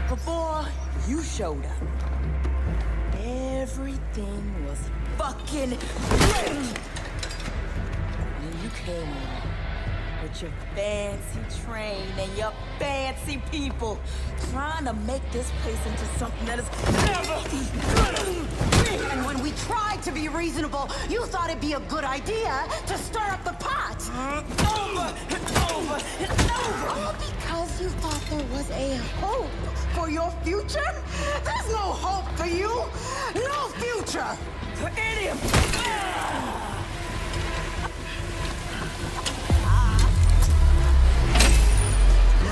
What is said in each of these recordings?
Before you showed up, everything was fucking great. And you came along with your fancy train and your fancy people, trying to make this place into something that is never gonna be. And when we tried to be reasonable, you thought it'd be a good idea to stir up the pot. Over and over and over. All because you thought there was a hope for your future? There's no hope for you. No future. For any of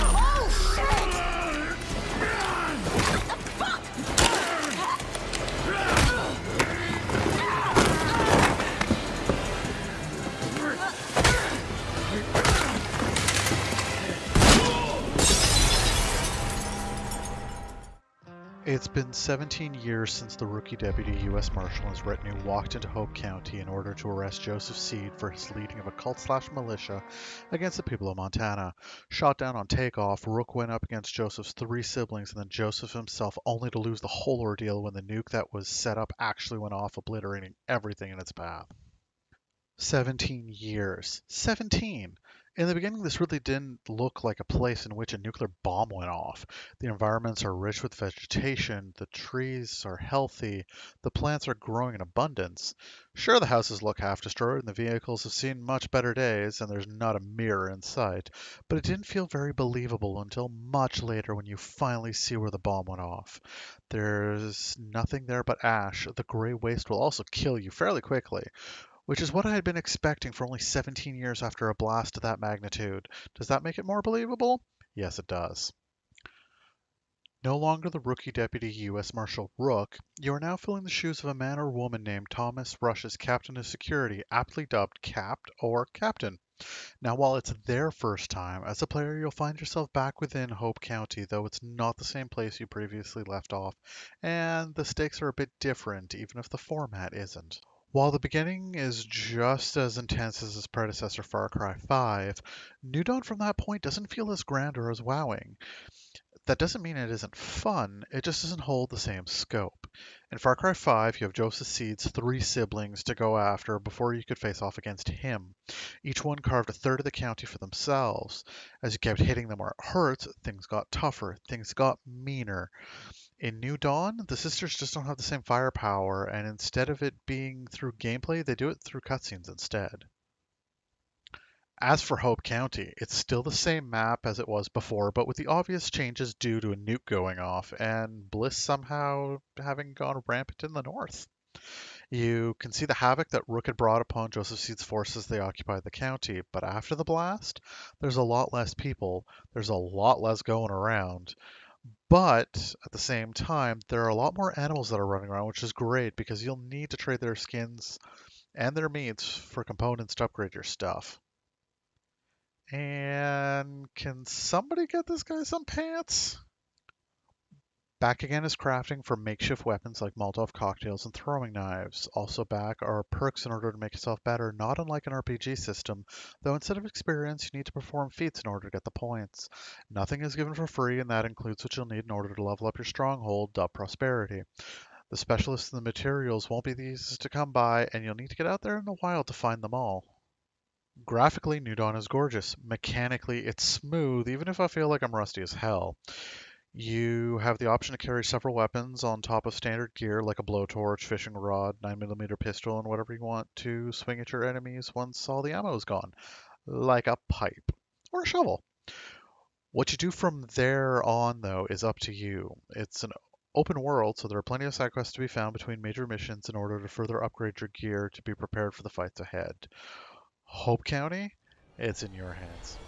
Oh, shit! Fuck! It's been 17 years since the rookie deputy U.S. Marshal and his retinue walked into Hope County in order to arrest Joseph Seed for his leading of a cult/militia against the people of Montana. Shot down on takeoff, Rook went up against Joseph's 3 siblings and then Joseph himself, only to lose the whole ordeal when the nuke that was set up actually went off, obliterating everything in its path. 17 years. 17! In the beginning, this really didn't look like a place in which a nuclear bomb went off. The environments are rich with vegetation, the trees are healthy, the plants are growing in abundance. Sure, the houses look half destroyed and the vehicles have seen much better days, and there's not a mirror in sight, but it didn't feel very believable until much later when you finally see where the bomb went off. There's nothing there but ash. The gray waste will also kill you fairly quickly, which is what I had been expecting for only 17 years after a blast of that magnitude. Does that make it more believable? Yes, it does. No longer the rookie deputy U.S. Marshal Rook, you are now filling the shoes of a man or woman named Thomas Rush as captain of security, aptly dubbed Capt or Captain. Now, while it's their first time, as a player you'll find yourself back within Hope County, though it's not the same place you previously left off, and the stakes are a bit different, even if the format isn't. While the beginning is just as intense as its predecessor Far Cry 5, New Dawn from that point doesn't feel as grand or as wowing. That doesn't mean it isn't fun, it just doesn't hold the same scope. In Far Cry 5, you have Joseph Seed's 3 siblings to go after before you could face off against him. Each one carved a third of the county for themselves. As you kept hitting them where it hurts, things got tougher, things got meaner. In New Dawn, the sisters just don't have the same firepower, and instead of it being through gameplay, they do it through cutscenes instead. As for Hope County, it's still the same map as it was before, but with the obvious changes due to a nuke going off, and Bliss somehow having gone rampant in the north. You can see the havoc that Rook had brought upon Joseph Seed's forces as they occupied the county, but after the blast, there's a lot less people, there's a lot less going around. But at the same time, there are a lot more animals that are running around, which is great because you'll need to trade their skins and their meats for components to upgrade your stuff. And can somebody get this guy some pants? Back again is crafting for makeshift weapons like Molotov cocktails and throwing knives. Also back are perks in order to make yourself better, not unlike an RPG system, though instead of experience you need to perform feats in order to get the points. Nothing is given for free, and that includes what you'll need in order to level up your stronghold, Dub Prosperity. The specialists and the materials won't be the easiest to come by, and you'll need to get out there in the wild to find them all. Graphically, New Dawn is gorgeous. Mechanically, it's smooth, even if I feel like I'm rusty as hell. You have the option to carry several weapons on top of standard gear like a blowtorch, fishing rod, 9mm pistol, and whatever you want to swing at your enemies once all the ammo is gone, like a pipe or a shovel. What you do from there on, though, is up to you. It's an open world, so there are plenty of side quests to be found between major missions in order to further upgrade your gear to be prepared for the fights ahead. Hope County, it's in your hands.